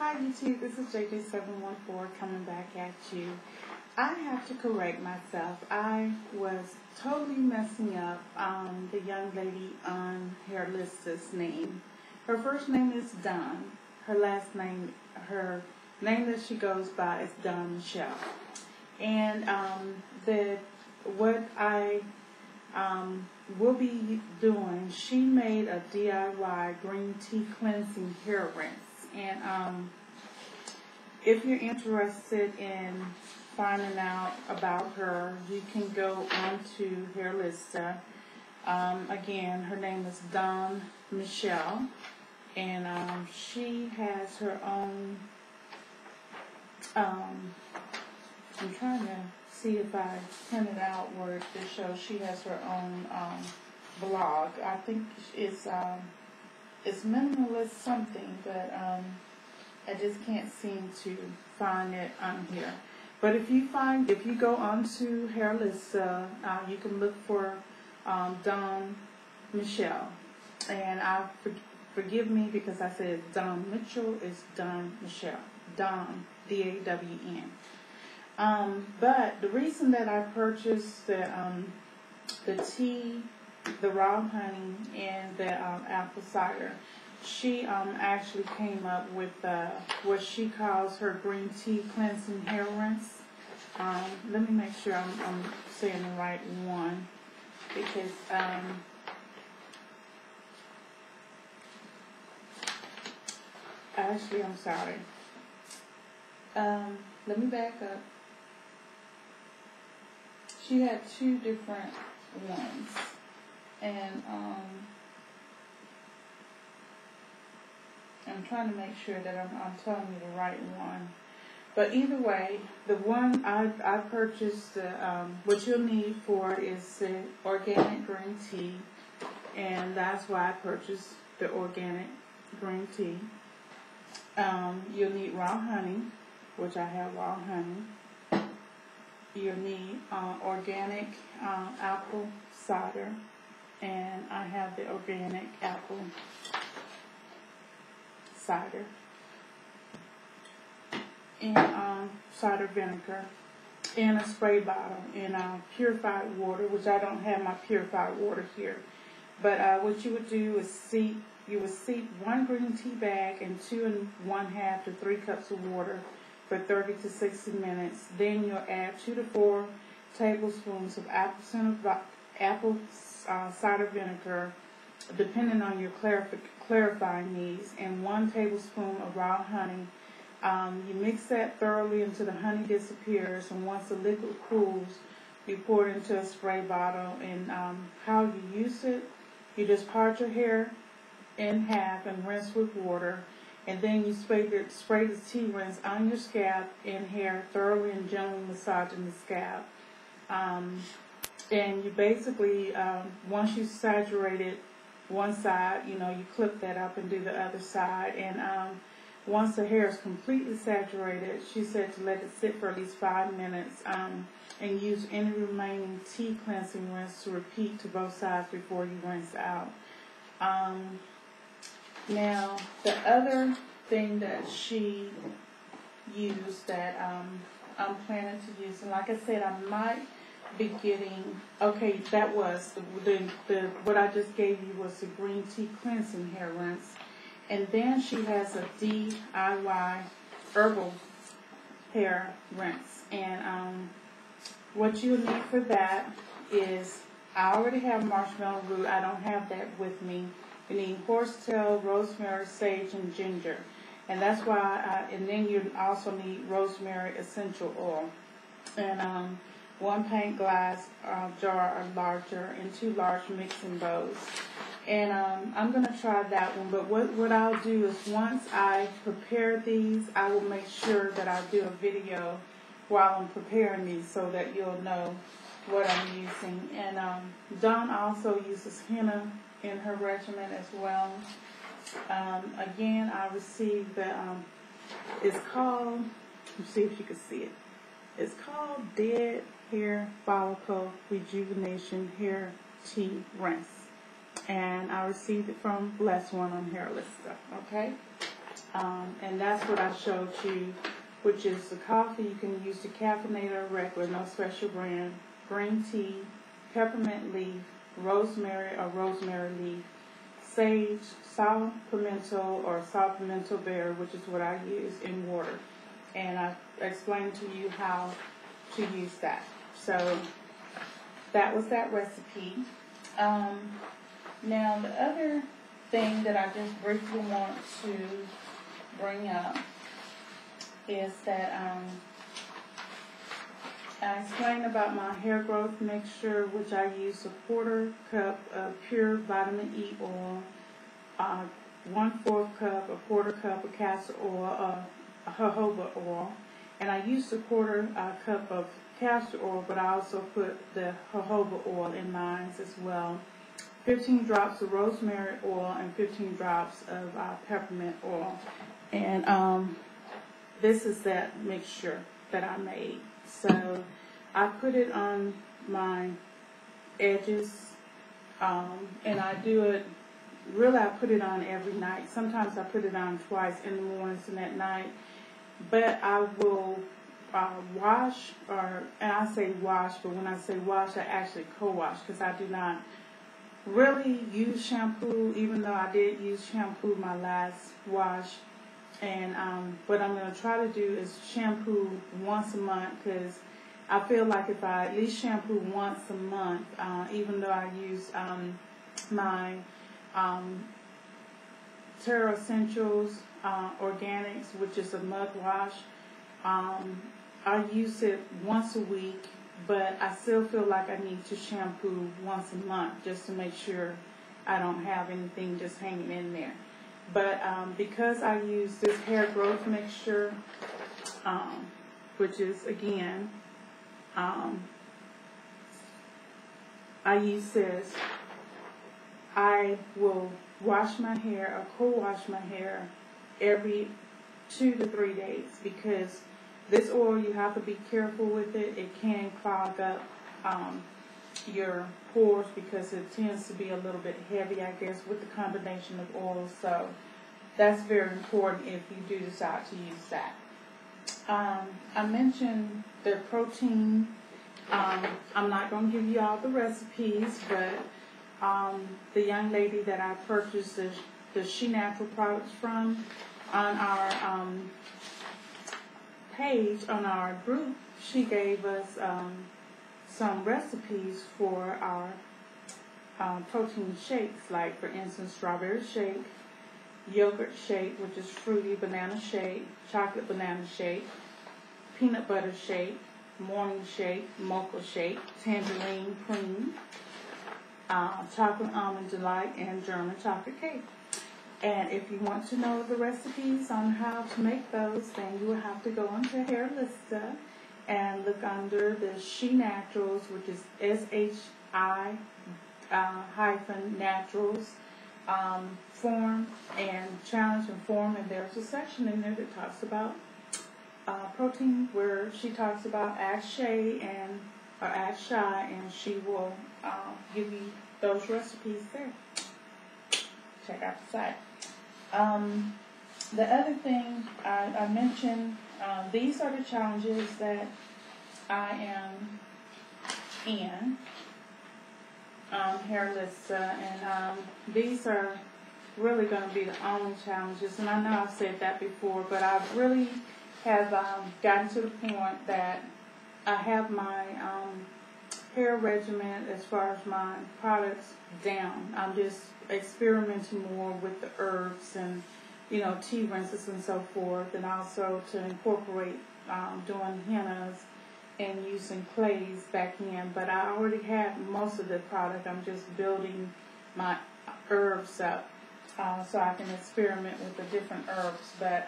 Hi YouTube, this is JJ714 coming back at you. I have to correct myself. I was totally messing up the young lady on Hairlista's name. Her first name is Dawn. Her name that she goes by is Dawn Michelle. And what I will be doing, she made a DIY green tea cleansing hair rinse. And if you're interested in finding out about her, you can go onto Hairlista. Again, her name is Dawn Michelle, and she has her own. I'm trying to see if I printed out where it shows she has her own blog. I think it's minimalist something, but I just can't seem to find it on here. But if you go onto Hairlista, you can look for Dawn Michelle, and forgive me because I said Dawn Mitchell. It's Dawn Michelle. Dawn, D-A-W-N. But the reason that I purchased the tea, the raw honey, and the apple cider, she actually came up with what she calls her green tea cleansing hair rinse. Let me make sure I'm saying the right one, because actually I'm sorry. Let me back up. She had two different ones, and I'm trying to make sure that I'm telling you the right one. But either way, the one I purchased, what you'll need for it is the organic green tea, and that's why I purchased the organic green tea. You'll need raw honey, which I have raw honey. You'll need organic apple cider, and I have the organic apple cider, and cider vinegar, and a spray bottle, and purified water, which I don't have my purified water here. But what you would do is you would steep 1 green tea bag in 2 1/2 to 3 cups of water for 30 to 60 minutes. Then you'll add 2 to 4 tablespoons of apple cider vinegar, depending on your clarifying needs, and 1 tablespoon of raw honey. You mix that thoroughly until the honey disappears, and once the liquid cools, you pour it into a spray bottle. And how you use it, you just part your hair in half and rinse with water, and then you spray the tea rinse on your scalp and hair, thoroughly and gently massaging the scalp. And you basically, once you saturate it one side, you clip that up and do the other side. And once the hair is completely saturated, she said to let it sit for at least 5 minutes, and use any remaining tea cleansing rinse to repeat to both sides before you rinse out. Now, the other thing that she used that I'm planning to use, and like I said, I might be getting, okay, that was what I just gave you was the green tea cleansing hair rinse. And then she has a DIY herbal hair rinse. And what you'll need for that is, I already have marshmallow root. I don't have that with me. You need horsetail, rosemary, sage, and ginger. And that's why, and then you also need rosemary essential oil. And 1 pint glass jar or larger, and 2 large mixing bowls. And I'm going to try that one. But what I'll do is, once I prepare these, I will make sure that I do a video while I'm preparing these, so that you'll know what I'm using. And Dawn also uses henna in her regimen as well. Again, I received the, it's called, let's see if you can see it. It's called Dead Hair Follicle Rejuvenation Hair Tea Rinse. And I received it from Bless One on Hairlista. Okay? And that's what I showed you, which is the coffee. You can use decaffeinated or regular, no special brand. Green tea, peppermint leaf, rosemary or rosemary leaf, sage, saw pimento or saw pimento berry, which is what I use, in water. And I explained to you how to use that. So that was that recipe. Now the other thing that I just briefly want to bring up is that I explained about my hair growth mixture, which I use a 1/4 cup of pure vitamin E oil, 1/4 cup, a 1/4 cup of castor oil, jojoba oil, and I used a 1/4 cup of castor oil, but I also put the jojoba oil in mine as well. 15 drops of rosemary oil and 15 drops of peppermint oil. And this is that mixture that I made. So I put it on my edges, and I do it, really I put it on every night. Sometimes I put it on twice, in the mornings and at night. But I will wash, and I say wash, but when I say wash, I actually co-wash, because I do not really use shampoo, even though I did use shampoo my last wash. And what I'm going to try to do is shampoo once a month, because I feel like if I at least shampoo once a month, even though I use my Terra Essentials Organics, which is a mud wash, I use it once a week, but I still feel like I need to shampoo once a month just to make sure I don't have anything just hanging in there. But because I use this hair growth mixture, which is, again, I use this, I will wash my hair or co-wash my hair every 2 to 3 days, because this oil, you have to be careful with it. It can clog up your pores, because it tends to be a little bit heavy, I guess, with the combination of oils. So that's very important if you do decide to use that. I mentioned the protein. I'm not going to give you all the recipes, but the young lady that I purchased the Shi-Naturals products from, on our page, on our group, she gave us some recipes for our protein shakes, like, for instance, strawberry shake, yogurt shake, which is fruity banana shake, chocolate banana shake, peanut butter shake, morning shake, mocha shake, tangerine cream, chocolate almond delight, and German chocolate cake. And if you want to know the recipes on how to make those, then you will have to go into Hairlista and look under the Shi-Naturals, which is SHI Naturals form and challenge and form. And there's a section in there that talks about protein, where she talks about Ask Shay or Ask Shy, and she will give you those recipes there. Check out the site. The other thing I mentioned, these are the challenges that I am in, Hairlista, and these are really going to be the only challenges. And I know I've said that before, but I really have gotten to the point that I have my hair regimen, as far as my products, down. I'm just experimenting more with the herbs and, tea rinses and so forth, and also to incorporate doing hennas and using clays back in. But I already have most of the product. I'm just building my herbs up so I can experiment with the different herbs. But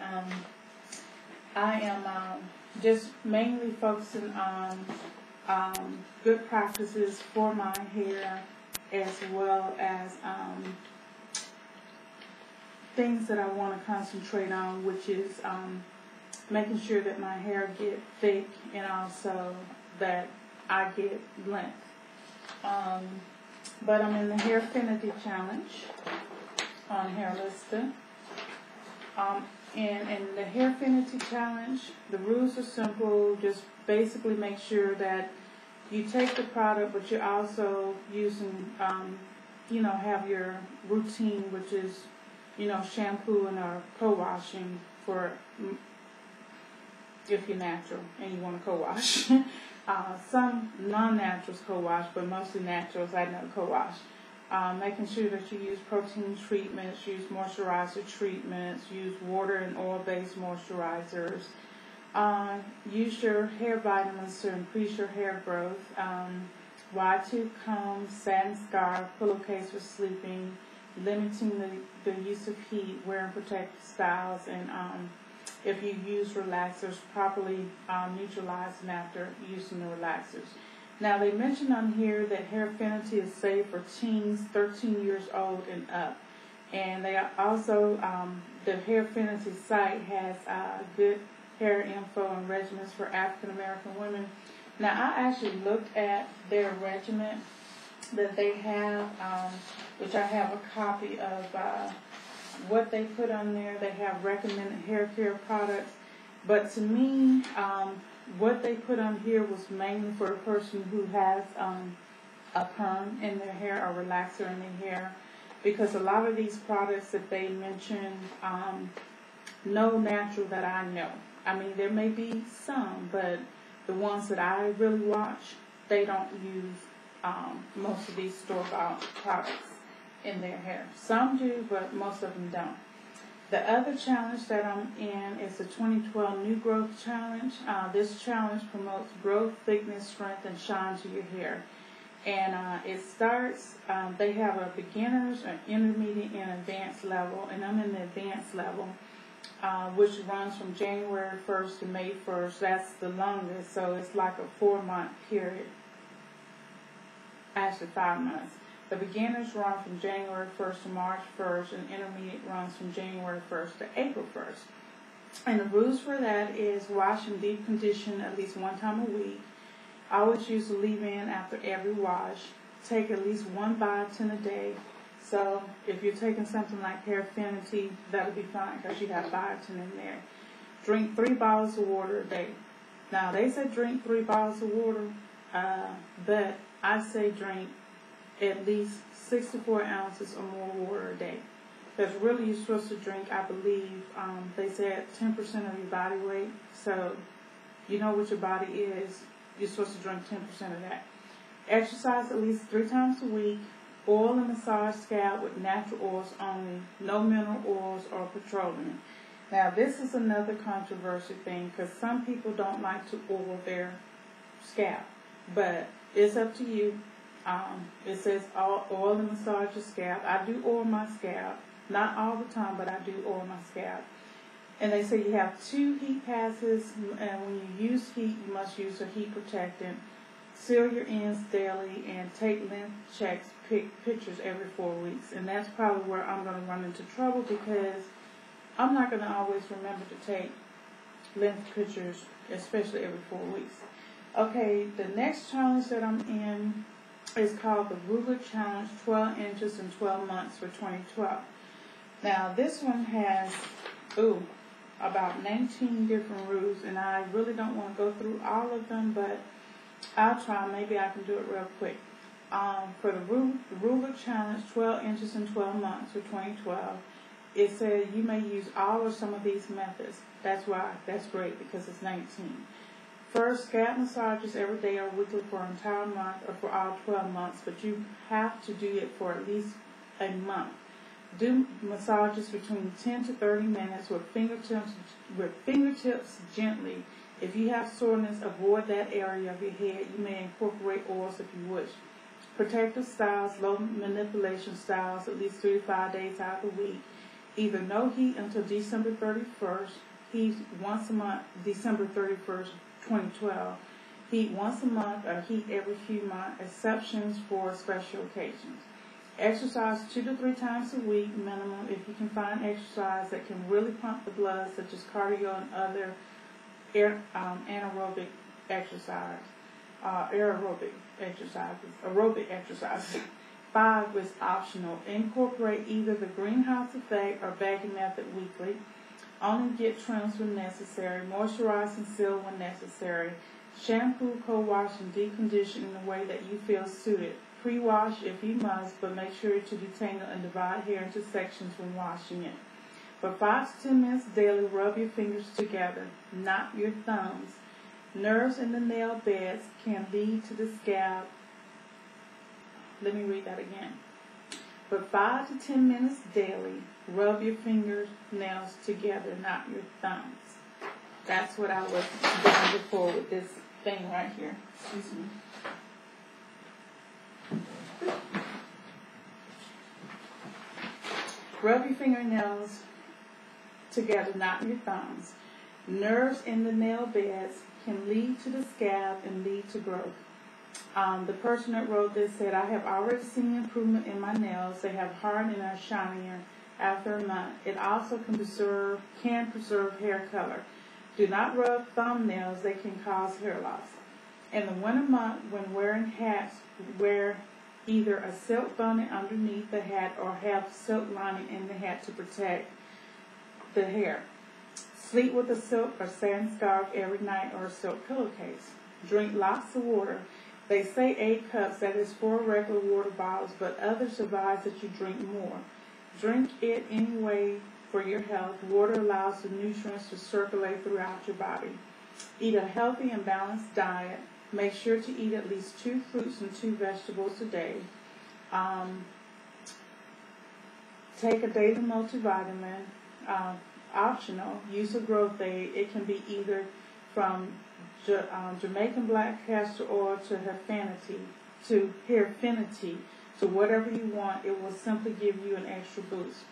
I am just mainly focusing on good practices for my hair, as well as things that I want to concentrate on, which is making sure that my hair get thick, and also that I get length. But I'm in the Hairfinity challenge on Hairlista. And in the Hairfinity challenge, the rules are simple. Just basically make sure that you take the product, but you're also using, have your routine, which is, shampooing or co-washing for if you're natural and you want to co-wash. Some non-naturals co-wash, but mostly naturals I know co-wash. Making sure that you use protein treatments, use moisturizer treatments, use water and oil-based moisturizers. Use your hair vitamins to increase your hair growth. Wide tooth comb, satin scarf, pillowcase for sleeping, limiting the use of heat, wearing protective styles, and if you use relaxers, properly neutralizing after using the relaxers. Now, they mentioned on here that Hairfinity is safe for teens 13 years old and up. And they also, the Hairfinity site has good hair info and regimens for African American women. Now, I actually looked at their regimen that they have, which I have a copy of what they put on there. They have recommended hair care products. But to me, what they put on here was mainly for a person who has a perm in their hair or relaxer in their hair, because a lot of these products that they mention, no natural that I know. I mean, there may be some, but the ones that I really watch, they don't use most of these store-bought products in their hair. Some do, but most of them don't. The other challenge that I'm in is the 2012 New Growth Challenge. This challenge promotes growth, thickness, strength, and shine to your hair. And it starts, they have a beginner's, an intermediate, and advanced level. And I'm in the advanced level, which runs from January 1st to May 1st. That's the longest, so it's like a 4-month period. Actually, 5 months. The beginners run from January 1st to March 1st, and intermediate runs from January 1st to April 1st. And the rules for that is wash and deep condition at least 1 time a week. Always use a leave-in after every wash. Take at least 1 biotin a day. So if you're taking something like Hairfinity, that'll be fine because you have biotin in there. Drink 3 bottles of water a day. Now, they say drink 3 bottles of water, but I say drink at least 64 ounces or more water a day. Because really you're supposed to drink, I believe, they said 10% of your body weight. So you know what your body is. You're supposed to drink 10% of that. Exercise at least 3 times a week. Oil and massage scalp with natural oils only. No mineral oils or petroleum. Now this is another controversial thing because some people don't like to oil their scalp. But it's up to you. It says oil and massage your scalp. I do oil my scalp. Not all the time, but I do oil my scalp. And they say you have 2 heat passes, and when you use heat, you must use a heat protectant. Seal your ends daily, and take length checks, pictures every 4 weeks. And that's probably where I'm going to run into trouble because I'm not going to always remember to take length pictures, especially every 4 weeks. Okay, the next challenge that I'm in is called the Ruler Challenge 12 Inches in 12 Months for 2012. Now, this one has, about 19 different rules, and I really don't want to go through all of them, but I'll try. Maybe I can do it real quick. For the Ruler Challenge 12 Inches in 12 Months for 2012, it says you may use all or some of these methods. That's why. That's great because it's 19. First, scalp massages every day or weekly for an entire month or for all 12 months, but you have to do it for at least a month. Do massages between 10 to 30 minutes with fingertips gently. If you have soreness, avoid that area of your head. You may incorporate oils if you wish. Protective styles, low manipulation styles, at least 3 to 5 days out of the week. Either no heat until December 31st, heat once a month, December 31st, 2012. Heat once a month or heat every few months, exceptions for special occasions. Exercise 2 to 3 times a week minimum if you can find exercise that can really pump the blood, such as cardio and other aerobic exercises. 5 is optional. Incorporate either the greenhouse effect or bagging method weekly. Only get trims when necessary. Moisturize and seal when necessary. Shampoo, co-wash, and decondition in a way that you feel suited. Pre-wash if you must, but make sure to detangle and divide hair into sections when washing it. For 5 to 10 minutes daily, rub your fingers together, not your thumbs. Nerves in the nail beds can lead to the scalp. Let me read that again. For 5 to 10 minutes daily, rub your fingernails together, not your thumbs. That's what I was doing before with this thing right here. Excuse me. Rub your fingernails together, not your thumbs. Nerves in the nail beds can lead to the scalp and lead to growth. The person that wrote this said, I have already seen improvement in my nails. They have hardened and are shinier after a month. It also can preserve hair color. Do not rub thumbnails. They can cause hair loss. In the winter month, when wearing hats, wear either a silk bonnet underneath the hat or have silk lining in the hat to protect the hair. Sleep with a silk or sand scarf every night or a silk pillowcase. Drink lots of water. They say 8 cups, that is 4 regular water bottles, but others advise that you drink more. Drink it anyway for your health. Water allows the nutrients to circulate throughout your body. Eat a healthy and balanced diet. Make sure to eat at least 2 fruits and 2 vegetables a day. Take a daily multivitamin. Optional. Use a growth aid. It can be either from Jamaican black castor oil to Hairfinity. So whatever you want, it will simply give you an extra boost.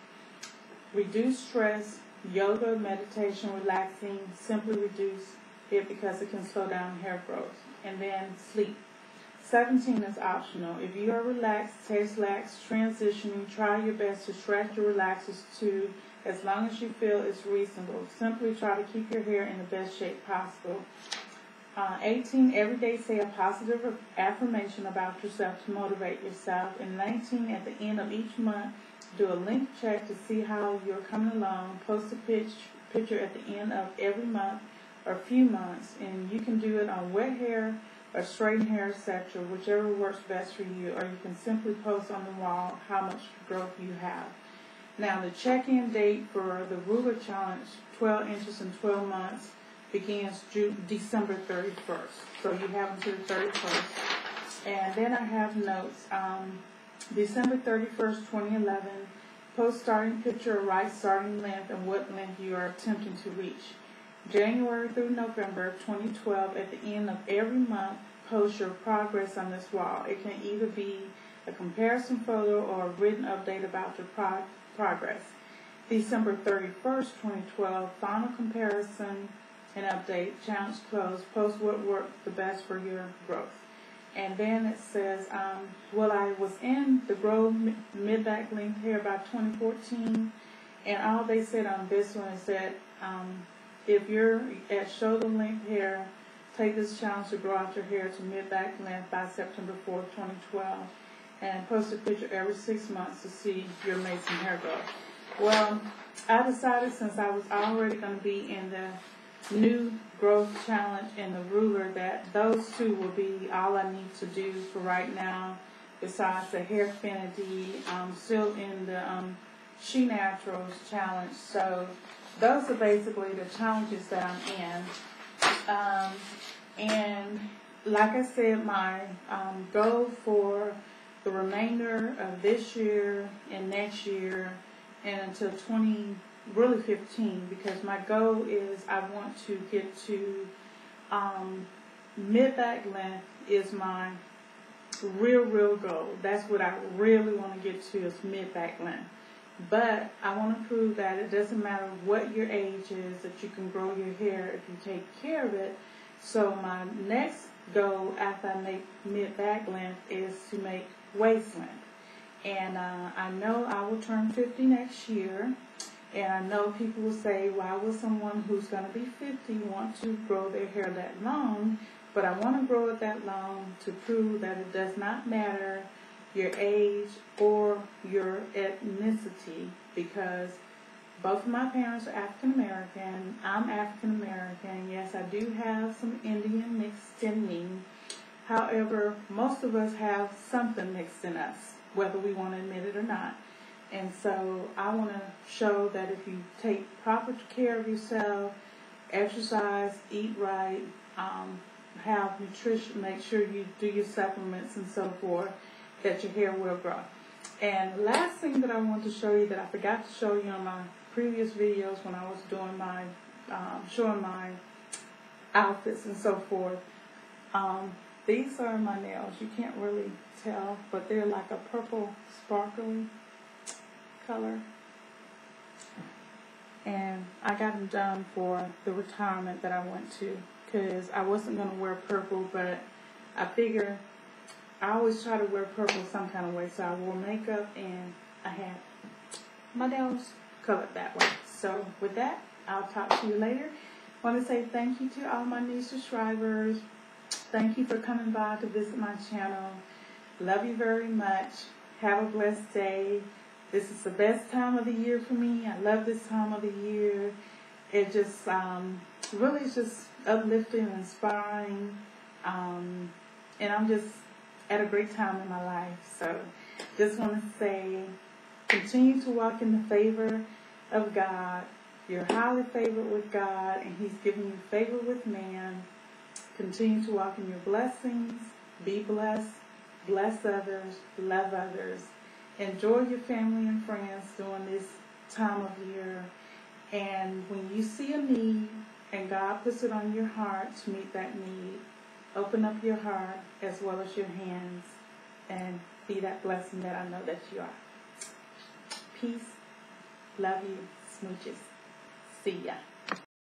Reduce stress. Yoga, meditation, relaxing. Simply reduce it because it can slow down hair growth. And then sleep. 17 is optional. If you are relaxed, taste lax, transitioning, try your best to stretch your relaxers too, as long as you feel it's reasonable. Simply try to keep your hair in the best shape possible. 18, every day say a positive affirmation about yourself to motivate yourself. And 19, at the end of each month, do a link check to see how you're coming along. Post a picture at the end of every month or few months. And you can do it on wet hair or straightened hair, etc., whichever works best for you. Or you can simply post on the wall how much growth you have. Now, the check-in date for the ruler challenge, 12 inches in 12 months, begins December 31st. So you have until the 31st. And then I have notes. December 31st, 2011, post starting picture, right starting length, and what length you are attempting to reach. January through November 2012, at the end of every month, post your progress on this wall. It can either be a comparison photo or a written update about your progress. December 31st, 2012, final comparison and update, challenge closed, post what worked the best for your growth. And then it says, well, I was in the Grow Mid-Back Length Hair by 2014, and all they said on this one is that if you're at shoulder length hair, take this challenge to grow out your hair to mid-back length by September 4th, 2012, and post a picture every 6 months to see your amazing hair growth. Well, I decided since I was already going to be in the new growth challenge and the ruler that those two will be all I need to do for right now, besides the Hairfinity. I'm still in the Shi-Naturals challenge. So those are basically the challenges that I'm in. And like I said, my goal for the remainder of this year and next year and until 2015, because my goal is I want to get to mid-back length is my real goal. That's what I really want to get to, is mid-back length. But I want to prove that it doesn't matter what your age is, that you can grow your hair if you take care of it. So my next goal after I make mid-back length is to make waist length. And I know I will turn 50 next year. And I know people will say, why would someone who's going to be 50 want to grow their hair that long? But I want to grow it that long to prove that it does not matter your age or your ethnicity, because both of my parents are African American. I'm African American. Yes, I do have some Indian mixed in me. However, most of us have something mixed in us, whether we want to admit it or not. And so I want to show that if you take proper care of yourself, exercise, eat right, have nutrition, make sure you do your supplements and so forth, that your hair will grow. And the last thing that I want to show you that I forgot to show you on my previous videos when I was doing my, showing my outfits and so forth, these are my nails. You can't really tell, but they're like a purple sparkly color. And I got them done for the retirement that I went to, because I wasn't going to wear purple, but I figure I always try to wear purple some kind of way, so I wore makeup and I had my nails colored that way. So with that, I'll talk to you later. I want to say thank you to all my new subscribers. Thank you for coming by to visit my channel. Love you very much. Have a blessed day. This is the best time of the year for me. I love this time of the year. It just really is just uplifting and inspiring. And I'm just at a great time in my life. So just want to say, continue to walk in the favor of God. You're highly favored with God, and He's giving you favor with man. Continue to walk in your blessings. Be blessed. Bless others. Love others. Enjoy your family and friends during this time of year. And when you see a need and God puts it on your heart to meet that need, open up your heart as well as your hands and be that blessing that I know that you are. Peace. Love you. Smooches. See ya.